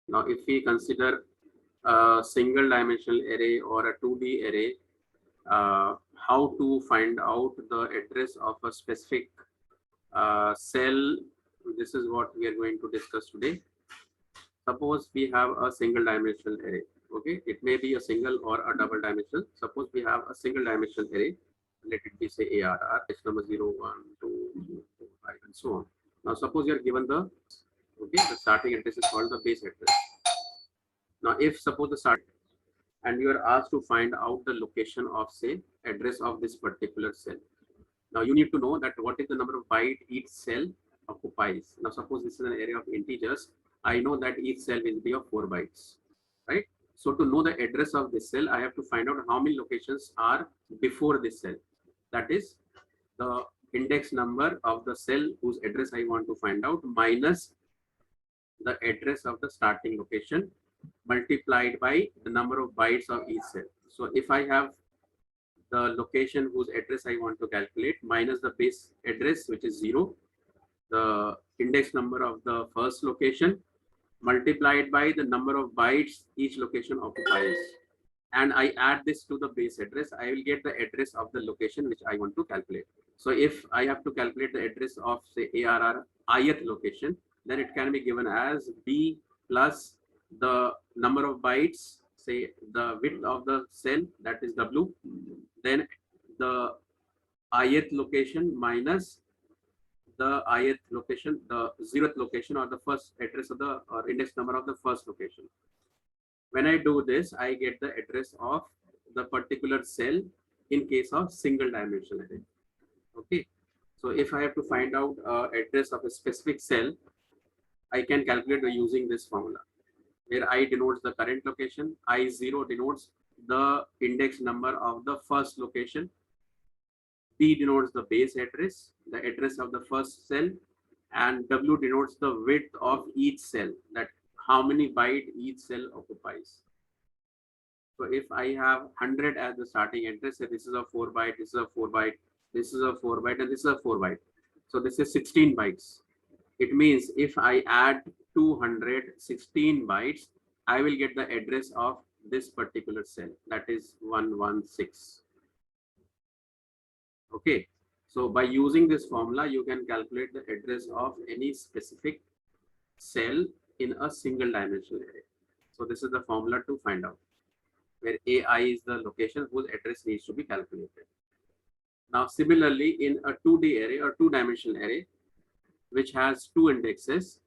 Now, if we consider a single dimensional array or a 2D array, how to find out the address of a specific cell, this is what we are going to discuss today. Suppose we have a single dimensional array. Okay, it may be a single or a double dimensional. Suppose we have a single dimensional array. Let it be say ARR, it's number 0, 1, 2, 3, 4, 5, and so on. Now, suppose you are given the the starting address is called the base address. Now, if suppose the start and you are asked to find out the location of say address of this particular cell. Now you need to know that what is the number of byte each cell occupies. Now suppose this is an array of integers. I know that each cell will be of 4 bytes, right? So to know the address of this cell, I have to find out how many locations are before this cell. That is the index number of the cell whose address I want to find out minus the address of the starting location multiplied by the number of bytes of each cell. So if I have the location whose address I want to calculate minus the base address, which is 0, the index number of the first location multiplied by the number of bytes each location occupies, and I add this to the base address, I will get the address of the location which I want to calculate. So if I have to calculate the address of say ARR ith location, then it can be given as B plus the number of bytes, say the width of the cell, that is W, then the ith location minus the ith location, the 0th location, or the first address of the or index number of the first location. When I do this, I get the address of the particular cell in case of single dimensional array. Okay, so if I have to find out address of a specific cell, I can calculate by using this formula, where I denotes the current location, I0 denotes the index number of the first location, B denotes the base address, the address of the first cell, and W denotes the width of each cell, that how many byte each cell occupies. So if I have 100 as the starting address, so this is a 4 byte, this is a 4 byte, this is a 4 byte, and this is a 4 byte. So this is 16 bytes. It means if I add 216 bytes, I will get the address of this particular cell, that is 116. Okay, so by using this formula, you can calculate the address of any specific cell in a single dimensional array. So this is the formula to find out, where AI is the location whose address needs to be calculated. Now, similarly, in a 2D array or 2-dimensional array, which has 2 indexes,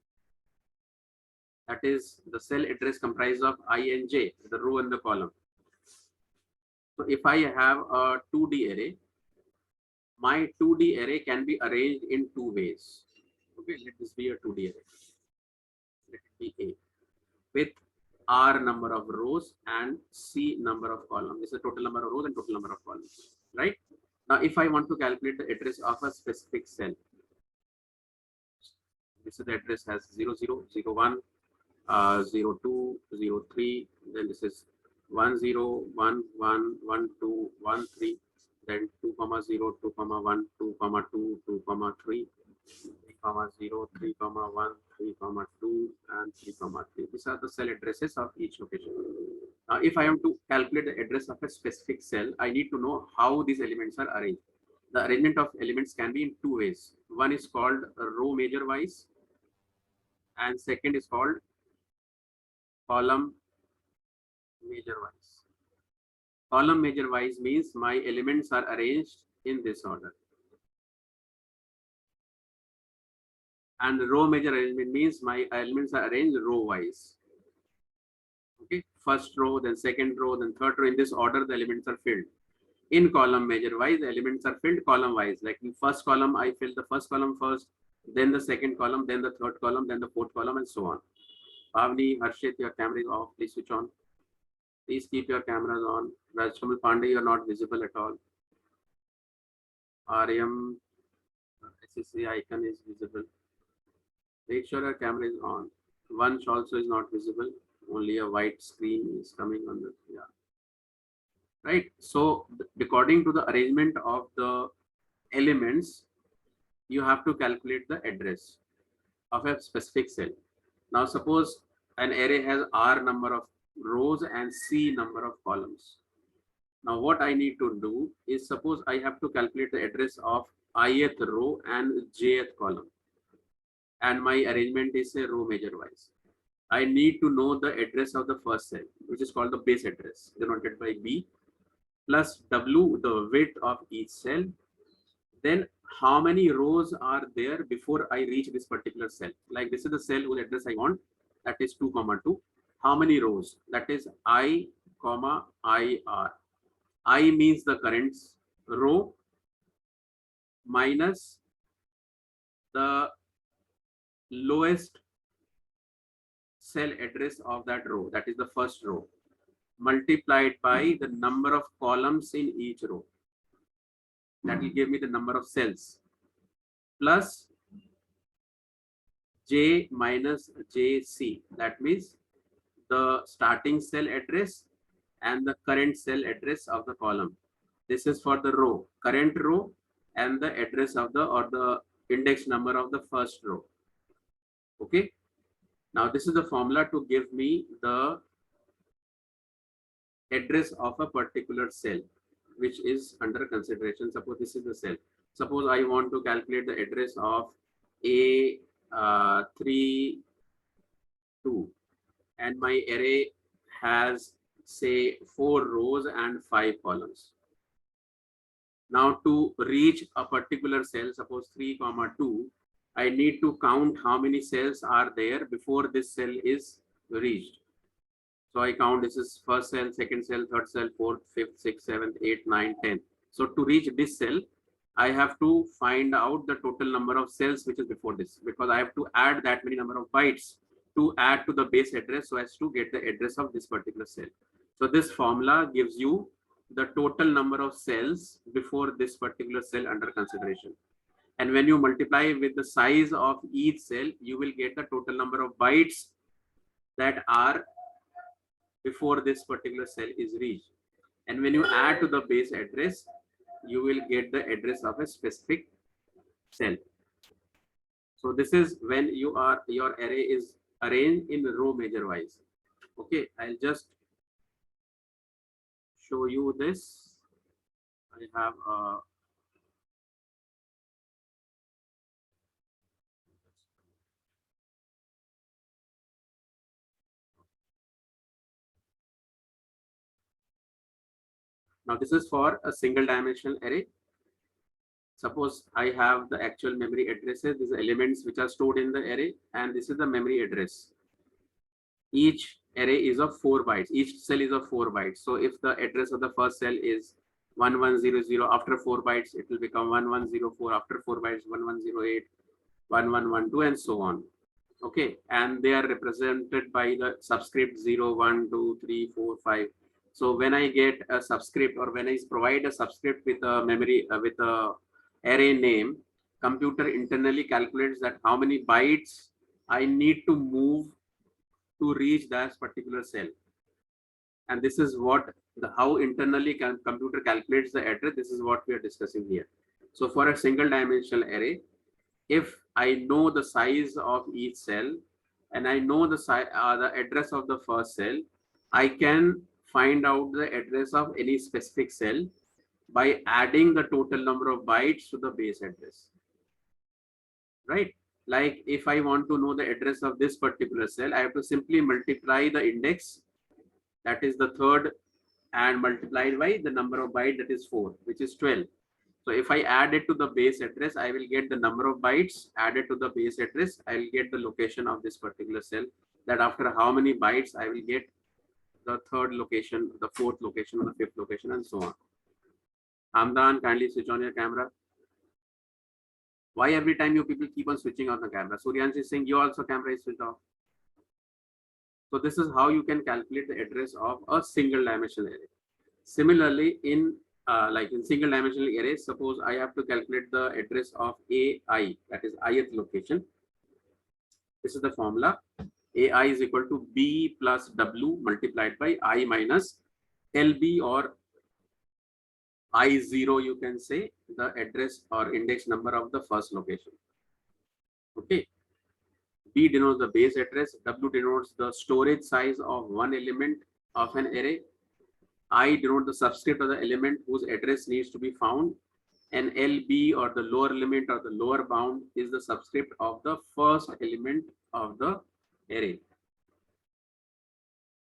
that is the cell address comprised of I and j, the row and the column. So if I have a 2D array, my 2D array can be arranged in 2 ways. Okay, let this be a 2D array. Let it be A with R number of rows and C number of columns. This is the total number of rows and total number of columns, right? Now, if I want to calculate the address of a specific cell, this is the address has 0, 0, 0, 1, 0, 2, 0, 3, then this is 1, 0, 1, 1, 1, 2, 1, 3, then 2, 0, 2, 1, 2, 2, 2, 3, 3, 0, 3, 1, 3, 2, and 3, 3. These are the cell addresses of each location. Now, if I am to calculate the address of a specific cell, I need to know how these elements are arranged. The arrangement of elements can be in 2 ways. One is called row measure wise, and second is called column measure wise. Column measure wise means my elements are arranged in this order. And row measure arrangement means my elements are arranged row wise. Okay, first row, then second row, then third row. In this order, the elements are filled. In column measure wise, the elements are filled column wise. Like in first column, I fill the first column first, then the second column, then the third column, then the fourth column, and so on. Pavni, Harshit, your camera is off. Please switch on. Please keep your cameras on. Rajkamal Pandey, you are not visible at all. Aryam, SSC icon is visible. Make sure your camera is on. Vansh also is not visible. Only a white screen is coming on the, yeah. Right. So according to the arrangement of the elements, you have to calculate the address of a specific cell. Now, suppose an array has R number of rows and C number of columns. Now what I need to do is, suppose I have to calculate the address of ith row and jth column, and my arrangement is a row measure wise. I need to know the address of the first cell, which is called the base address, denoted by B, plus W, the width of each cell. Then how many rows are there before I reach this particular cell? Like this is the cell whose address I want, that is 2, 2. How many rows? That is I, IR. I means the current row minus the lowest cell address of that row, that is the first row, multiplied by the number of columns in each row. That will give me the number of cells, plus J minus JC. That means the starting cell address and the current cell address of the column. This is for the row, current row, and the address of the index number of the first row. Okay. Now this is the formula to give me the address of a particular cell which is under consideration. Suppose this is the cell. Suppose I want to calculate the address of A32, and my array has, say, 4 rows and 5 columns. Now to reach a particular cell, suppose 3, 2, I need to count how many cells are there before this cell is reached. So I count, this is first cell, second cell, third cell, fourth, fifth, sixth, seventh, eighth, ninth, 10th. So to reach this cell, I have to find out the total number of cells which is before this, because I have to add that many number of bytes to add to the base address so as to get the address of this particular cell. So this formula gives you the total number of cells before this particular cell under consideration. And when you multiply with the size of each cell, you will get the total number of bytes that are before this particular cell is reached. And when you add to the base address, you will get the address of a specific cell. So this is when your array is arranged in row measure wise. Okay, I'll just show you this. I have a now this is for a single dimensional array. Suppose I have the actual memory addresses, these elements which are stored in the array, and this is the memory address. Each array is of 4 bytes. Each cell is of 4 bytes. So if the address of the first cell is 1100, after 4 bytes, it will become 1104. After 4 bytes, 1108, 1112, and so on. Okay, and they are represented by the subscript 0, 1, 2, 3, 4, 5. So when I get a subscript, or when I provide a subscript with a memory with a array name, computer internally calculates that how many bytes I need to move to reach that particular cell. And this is what how internally computer calculates the address. This is what we are discussing here. So for a single dimensional array, if I know the size of each cell and I know the address of the first cell, I can find out the address of any specific cell by adding the total number of bytes to the base address. Right? Like if I want to know the address of this particular cell, I have to simply multiply the index, that is the third, and multiplied by the number of bytes, that is 4, which is 12. So if I add it to the base address, I will get the number of bytes added to the base address. I will get the location of this particular cell. That after how many bytes, I will get the third location, the fourth location, or the fifth location, and so on. Hamdan, kindly switch on your camera. Why every time you people keep on switching on the camera? Suryansh is saying your also camera is switched off. So this is how you can calculate the address of a single dimensional array. Similarly, in single dimensional arrays, suppose I have to calculate the address of AI, that is ith location. This is the formula. AI is equal to B plus W multiplied by I minus LB, or I0, you can say, the address or index number of the first location. Okay. B denotes the base address, W denotes the storage size of one element of an array, I denote the subscript of the element whose address needs to be found, and LB or the lower limit or the lower bound is the subscript of the first element of the array.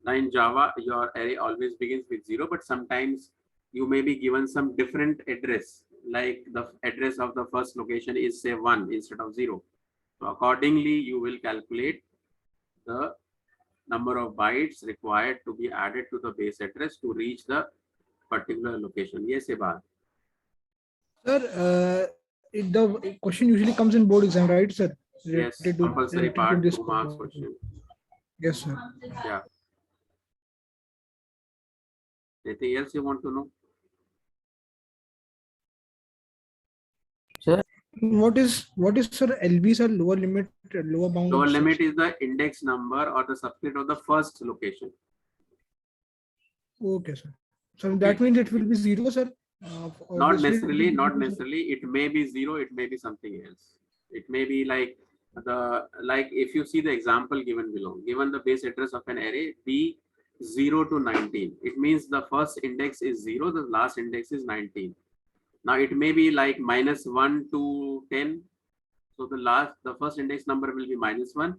Now in Java, your array always begins with 0, but sometimes you may be given some different address, like the address of the first location is say 1 instead of 0. So accordingly, you will calculate the number of bytes required to be added to the base address to reach the particular location. Yes, Ebad. Sir, the question usually comes in board exam, right, sir? Yes, compulsory part, 2 marks question. Yes, sir. Yeah. Anything else you want to know? Sir, What is sir LB, sir, lower limit, lower bound? Lower limit is the index number or the subscript of the first location. Okay, sir. So that means it will be 0, sir. Not necessarily, not necessarily. It may be 0, it may be something else. It may be like if you see the example given below, given the base address of an array B 0 to 19, it means the first index is 0, the last index is 19. Now it may be like -1 to 10. So the first index number will be -1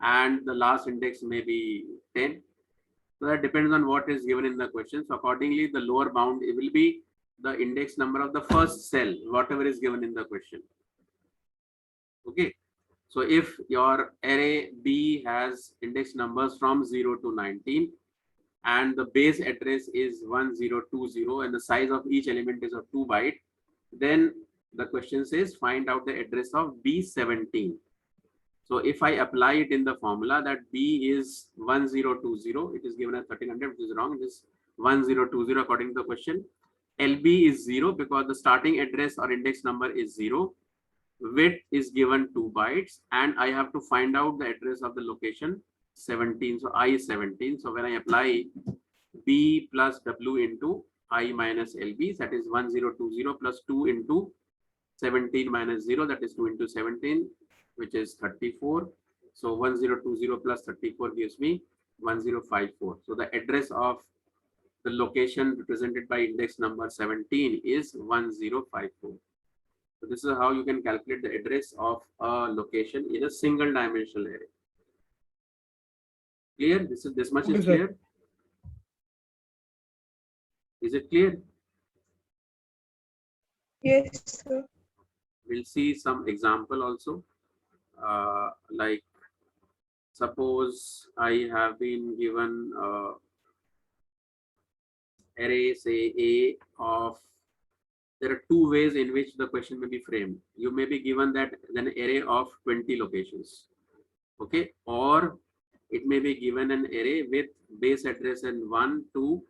and the last index may be 10. So that depends on what is given in the question. So accordingly, the lower bound it will be the index number of the first cell, whatever is given in the question. Okay. So if your array B has index numbers from 0 to 19 and the base address is 1020 and the size of each element is of 2 bytes, then the question says find out the address of B17. So if I apply it in the formula that B is 1020, it is given as 1300, which is wrong. It is 1020 according to the question. LB is 0 because the starting address or index number is 0. Width is given 2 bytes and I have to find out the address of the location 17. So I is 17. So when I apply B plus W into I minus LB, that is 1020 plus 2 into 17 minus 0, that is 2 into 17, which is 34. So 1020 plus 34 gives me 1054. So the address of the location represented by index number 17 is 1054. So this is how you can calculate the address of a location in a single dimensional array. Clear? This much is clear. Is it clear? Yes, sir. We'll see some example also. Like suppose I have been given array say A of, there are two ways in which the question may be framed. You may be given that an array of 20 locations, okay, or it may be given an array with base address in 1 to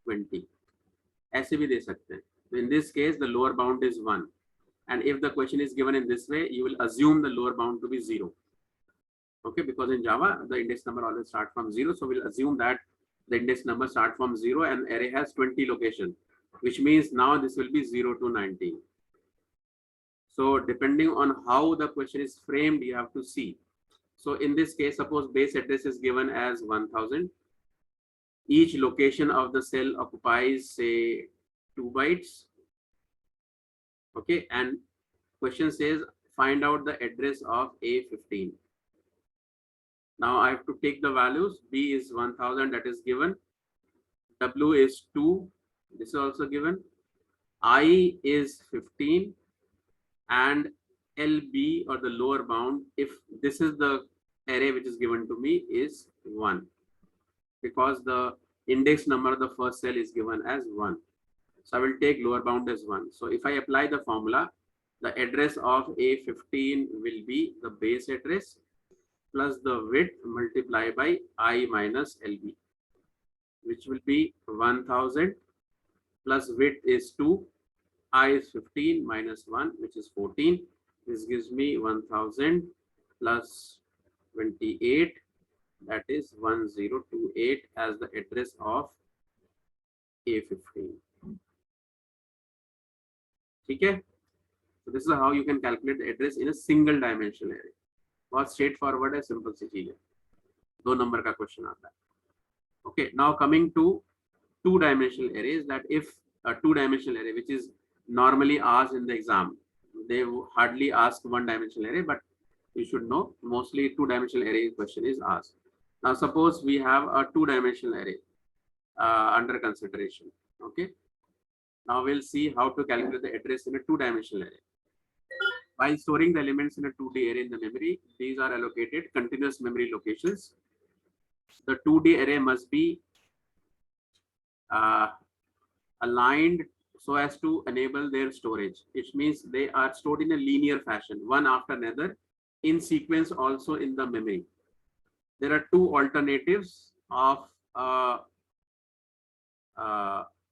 20. ऐसे भी दे सकते हैं. In this case, the lower bound is 1. And if the question is given in this way, you will assume the lower bound to be 0. Okay, because in Java, the index number always starts from 0. So we'll assume that the index number starts from 0 and array has 20 locations, which means now this will be 0 to 19. So depending on how the question is framed, you have to see. So in this case, suppose base address is given as 1000. Each location of the cell occupies say 2 bytes. Okay, and question says find out the address of A15. Now I have to take the values. B is 1000, that is given. W is 2, this is also given. I is 15 and LB or the lower bound, if this is the array which is given to me, is 1 because the index number of the first cell is given as 1. So I will take lower bound as 1. So if I apply the formula, the address of A15 will be the base address plus the width multiplied by I minus LB, which will be 1000 plus width is 2, I is 15 minus 1, which is 14. This gives me 1000 plus 28, that is 1028 as the address of A15. Okay, so this is how you can calculate the address in a single dimensional array. बहुत straight forward है, simple सी चीज है, 2 number का question आता है. Okay, now coming to two-dimensional arrays, that if a two-dimensional array, which is normally asked in the exam, they hardly ask one-dimensional array, but you should know mostly two-dimensional array question is asked. Now suppose we have a two-dimensional array under consideration. Okay, now we'll see how to calculate the address in a two-dimensional array. While storing the elements in a 2D array in the memory, these are allocated continuous memory locations. The 2D array must be aligned so as to enable their storage. It means they are stored in a linear fashion, one after another, in sequence also in the memory. There are two alternatives of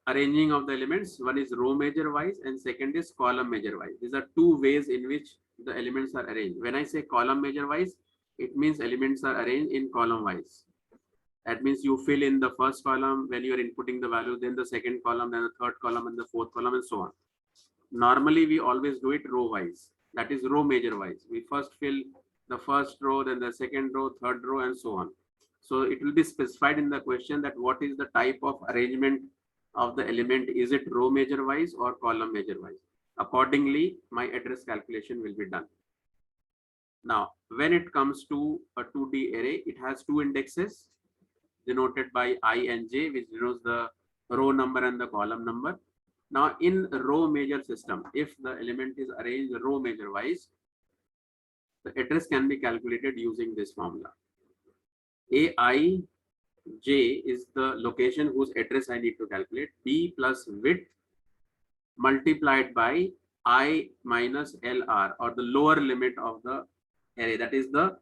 arranging of the elements. One is row measure wise and second is column measure wise. These are two ways in which the elements are arranged. When I say column measure wise, it means elements are arranged in column wise. That means you fill in the first column when you are inputting the value, then the second column, then the third column, and the fourth column, and so on. Normally, we always do it row wise. That is row measure wise. We first fill the first row, then the second row, third row, and so on. So it will be specified in the question that what is the type of arrangement of the element. Is it row measure wise or column measure wise? Accordingly, my address calculation will be done. Now, when it comes to a 2D array, it has two indexes denoted by I and J, which denotes the row number and the column number. Now, in row measure system, if the element is arranged row measure wise, the address can be calculated using this formula. Aij is the location whose address I need to calculate. B plus width multiplied by I minus LR, or the lower limit of the array. That is the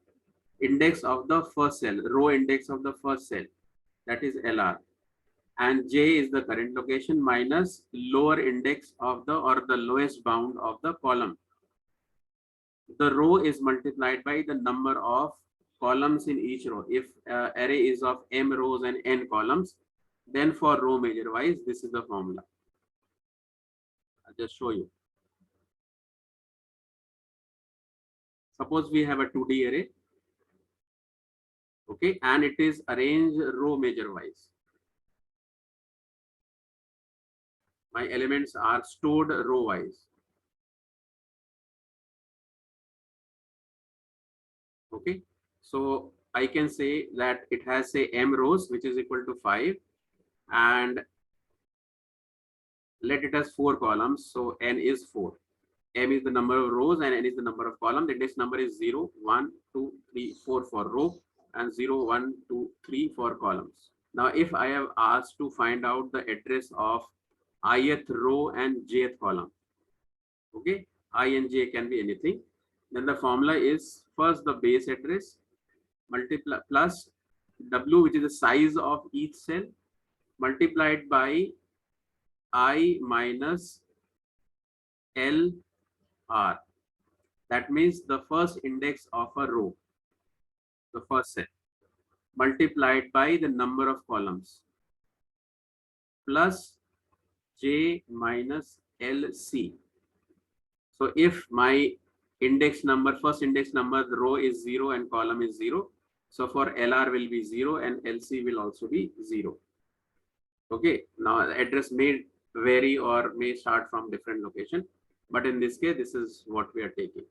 index of the first cell, row index of the first cell. That is LR. And J is the current location minus lower index of the, or the lowest bound of the column. The row is multiplied by the number of columns in each row. If array is of m rows and n columns, then for row measure wise, this is the formula. I'll just show you. Suppose we have a 2D array, okay, and it is arranged row measure wise. My elements are stored row wise. Okay, so I can say that it has, say, m rows, which is equal to 5, and let it has 4 columns. So n is 4. M is the number of rows and n is the number of columns. The index number is 0, 1, 2, 3, 4 for row, and 0, 1, 2, 3 for columns. Now, if I have asked to find out the address of ith row and jth column, okay, I and j can be anything, then the formula is first the base address multiply plus w, which is the size of each cell, multiplied by I minus L R. That means the first index of a row, the first cell, multiplied by the number of columns, plus J minus LC. So if my index number, first index number, the row is 0 and column is 0. So for LR will be 0 and LC will also be 0. Okay, now the address may vary or may start from different location, but in this case, this is what we are taking.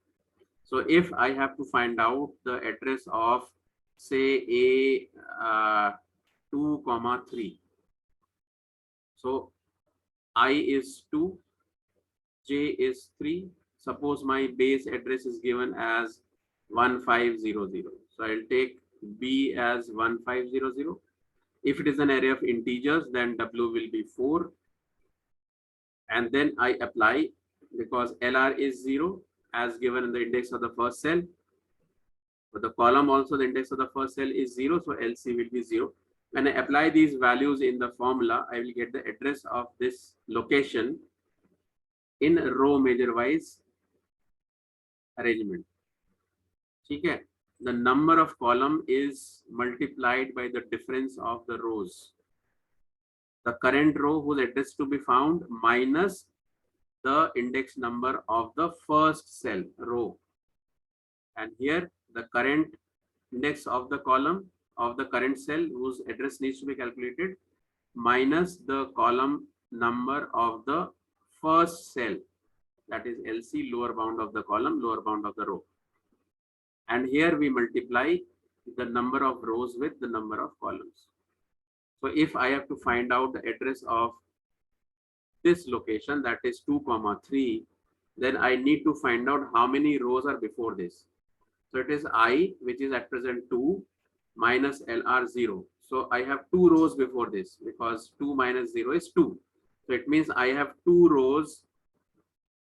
So if I have to find out the address of, say, a 2, 3, so I is 2, J is 3. Suppose my base address is given as 1500. So I'll take B as 1500. If it is an array of integers, then W will be 4. And then I apply, because LR is 0 as given in the index of the first cell. For the column also, the index of the first cell is 0. So LC will be 0. When I apply these values in the formula, I will get the address of this location in row measure wise arrangement. Okay. The number of column is multiplied by the difference of the rows. The current row whose address to be found minus the index number of the first cell row. And here the current index of the column of the current cell whose address needs to be calculated minus the column number of the first cell, that is LC, lower bound of the column, lower bound of the row. And here we multiply the number of rows with the number of columns. So if I have to find out the address of this location, that is 2, 3, then I need to find out how many rows are before this. So it is I, which is at present 2, minus LR 0. So I have 2 rows before this, because 2 minus 0 is 2. So it means I have 2 rows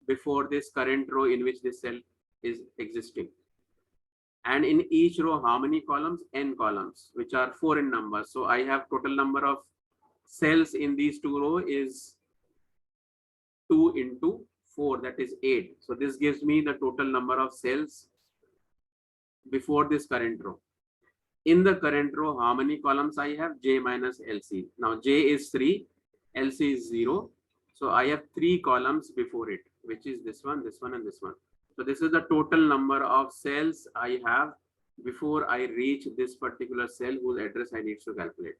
before this current row in which this cell is existing. And in each row, how many columns? N columns, which are 4 in number. So I have total number of cells in these 2 rows is 2 into 4, that is 8. So this gives me the total number of cells before this current row. In the current row, how many columns I have? J minus LC. Now J is 3, LC is 0. So I have 3 columns before it, which is this one, and this one. So this is the total number of cells I have before I reach this particular cell whose address I need to calculate,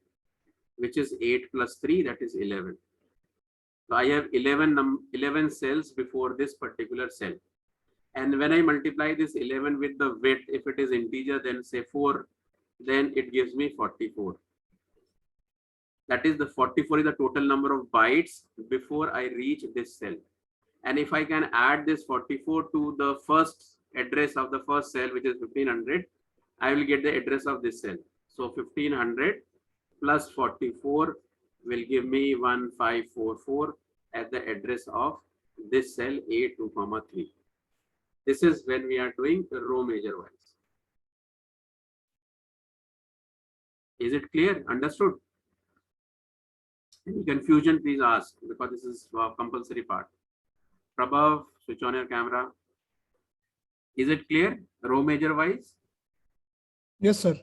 which is 8 plus 3, that is 11. So I have 11 cells before this particular cell. And when I multiply this 11 with the width, if it is integer, then say 4, then it gives me 44. That is, the 44 is the total number of bytes before I reach this cell. And if I can add this 44 to the first address of the first cell, which is 1500, I will get the address of this cell. So 1500 plus 44 will give me 1544 at the address of this cell A2, 3. This is when we are doing row measure wise. Is it clear? Understood? Any confusion, please ask, because this is a compulsory part. Prabhav, switch on your camera. Is it clear? Row measure wise? Yes, sir.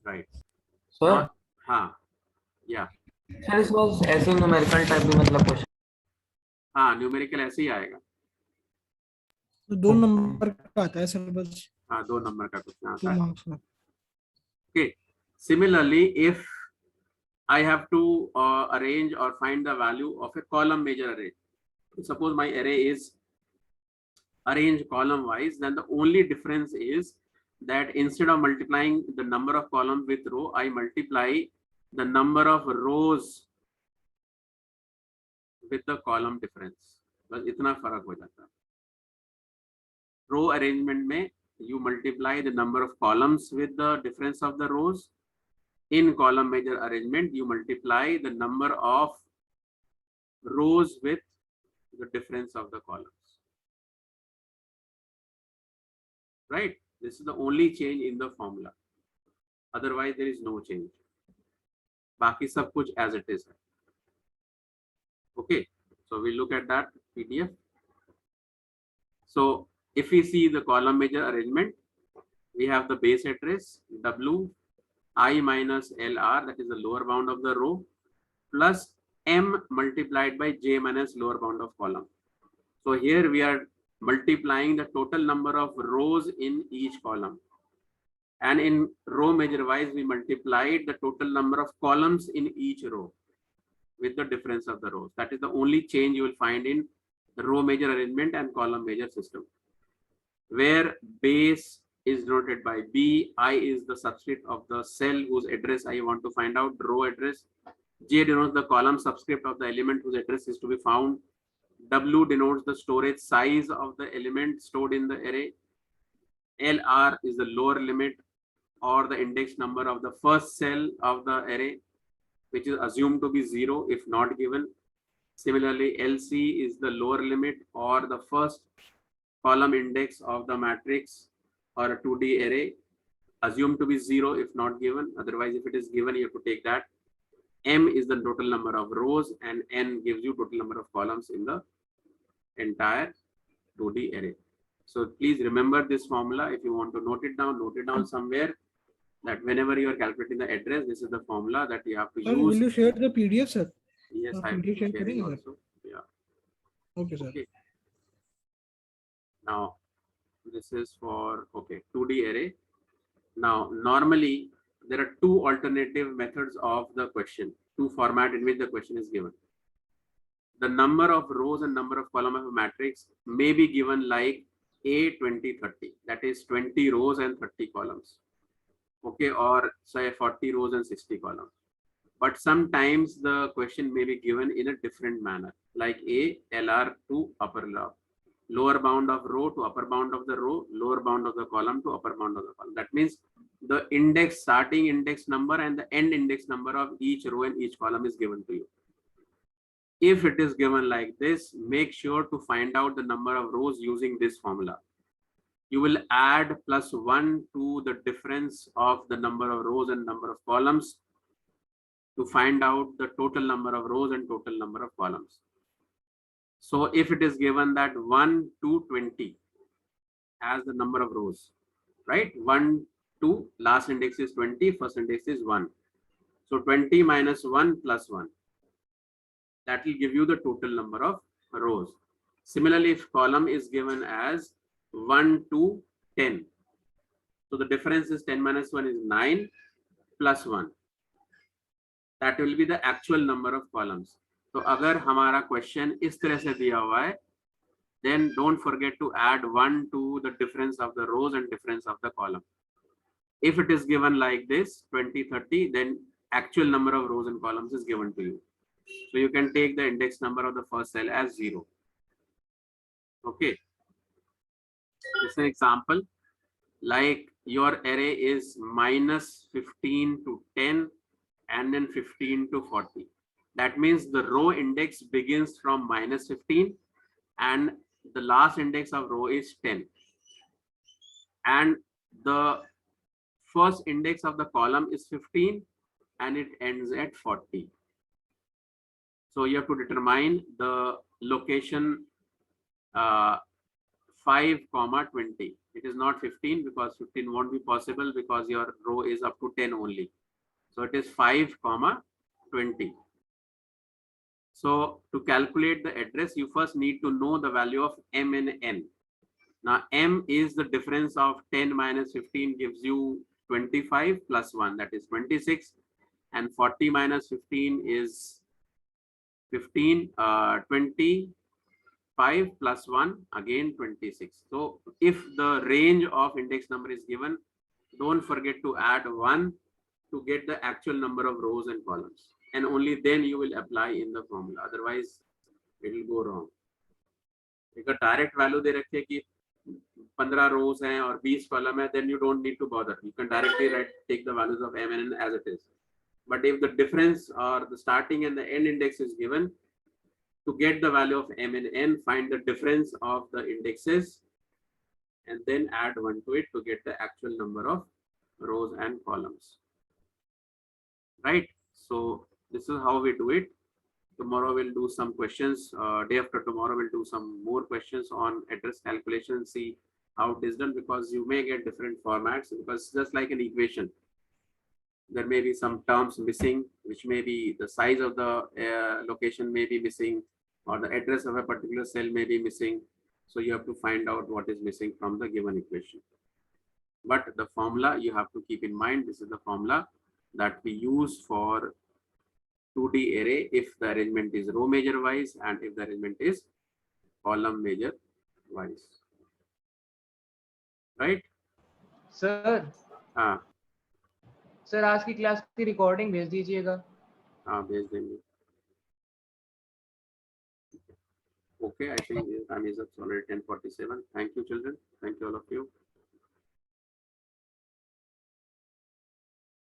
Right. Sir हाँ, yeah. Sir इस was ऐसे numerical type भी मतलब question हाँ, numerical ऐसे ही आएगा. तो 2 number का आता है सर बस. हाँ, 2 नंबर का क्वेश्चन 2 आता है. मार्क्स में. Okay. Similarly, if I have to arrange or find the value of a column measure array. Suppose my array is arranged column wise, then the only difference is that instead of multiplying the number of columns with row, I multiply the number of rows with the column difference. बस इतना फर्क हो जाता है. Row arrangement में you multiply the number of columns with the difference of the rows. In column measure arrangement, you multiply the number of rows with the difference of the columns. Right? This is the only change in the formula. Otherwise, there is no change. Baki sab kuch as it is. Okay. So we look at that PDF. So if we see the column measure arrangement, we have the base address W I minus LR, that is the lower bound of the row, plus M multiplied by J minus lower bound of column. So here we are multiplying the total number of rows in each column. And in row measure wise, we multiplied the total number of columns in each row with the difference of the rows. That is the only change you will find in the row measure arrangement and column measure system, where base is denoted by B, I is the subscript of the cell whose address I want to find out, row address. J denotes the column subscript of the element whose address is to be found. W denotes the storage size of the element stored in the array. LR is the lower limit or the index number of the first cell of the array, which is assumed to be 0 if not given. Similarly, LC is the lower limit or the first column index of the matrix or a 2D array, assumed to be 0 if not given. Otherwise, if it is given, you have to take that. M is the total number of rows and N gives you total number of columns in the entire 2D array. So please remember this formula. If you want to note it down somewhere, that whenever you are calculating the address, this is the formula that you have to Sir, use. will you share the PDF, sir? Yes, I will PDF share share it करेंगे, sir? also. Yeah. Okay, sir. Okay. Now, This is for, okay, 2D array. Now, normally there are two alternative methods of the question, two format in which the question is given. The number of rows and number of column of a matrix may be given like A 20 30, that is 20 rows and 30 columns, okay, or say 40 rows and 60 columns. But sometimes the question may be given in a different manner, like A LR to upper law, lower bound of row to upper bound of the row, lower bound of the column to upper bound of the column. That means the index, starting index number and the end index number of each row and each column is given to you. If it is given like this, make sure to find out the number of rows using this formula. You will add +1 to the difference of the number of rows and number of columns to find out the total number of rows and total number of columns. So if it is given that 1 to 20 as the number of rows, right? 1 to last index is 20, first index is 1. So 20 minus 1 plus 1. That will give you the total number of rows. Similarly, if column is given as 1 to 10, so the difference is 10 minus 1 is 9 plus 1. That will be the actual number of columns. तो अगर हमारा question इस तरह से दिया हुआ है, then don't forget to add 1 to the difference of the rows and difference of the column. If it is given like this 20 30, then actual number of rows and columns is given to you. So you can take the index number of the first cell as 0. Okay. This is an example. Like your array is -15 to 10 and then 15 to 40. That means the row index begins from -15 and the last index of row is 10. And the first index of the column is 15 and it ends at 40. So you have to determine the location 5, 20. It is not 15 because 15 won't be possible because your row is up to 10 only. So it is 5, 20. So to calculate the address, you first need to know the value of M and N. Now M is the difference of 10 minus 15 gives you 25 plus 1, that is 26, and 40 minus 15 is 15, 25 plus 1 again 26. So if the range of index number is given, don't forget to add 1 to get the actual number of rows and columns, and only then you will apply in the formula, otherwise it will go wrong. एक direct value दे रखे कि 15 rows हैं और 20 column है, then you don't need to bother. You can directly take the values of M and N as it is. But if the difference or the starting and the end index is given, to get the value of M and N, find the difference of the indexes and then add 1 to it to get the actual number of rows and columns. Right? So this is how we do it. Tomorrow we'll do some questions. Day after tomorrow we'll do some more questions on address calculation, see how it is done, because you may get different formats, because just like an equation, there may be some terms missing, which may be the size of the location may be missing, or the address of a particular cell may be missing. So you have to find out what is missing from the given equation. But the formula you have to keep in mind, this is the formula that we use for 2D array if the arrangement is row measure wise and if the arrangement is column measure wise. Right? Sir हाँ sir आज की class की recording भेज दीजिएगा. हाँ भेज देंगे. Okay, I think the time is up already 10:47. Thank you, children. Thank you, all of you.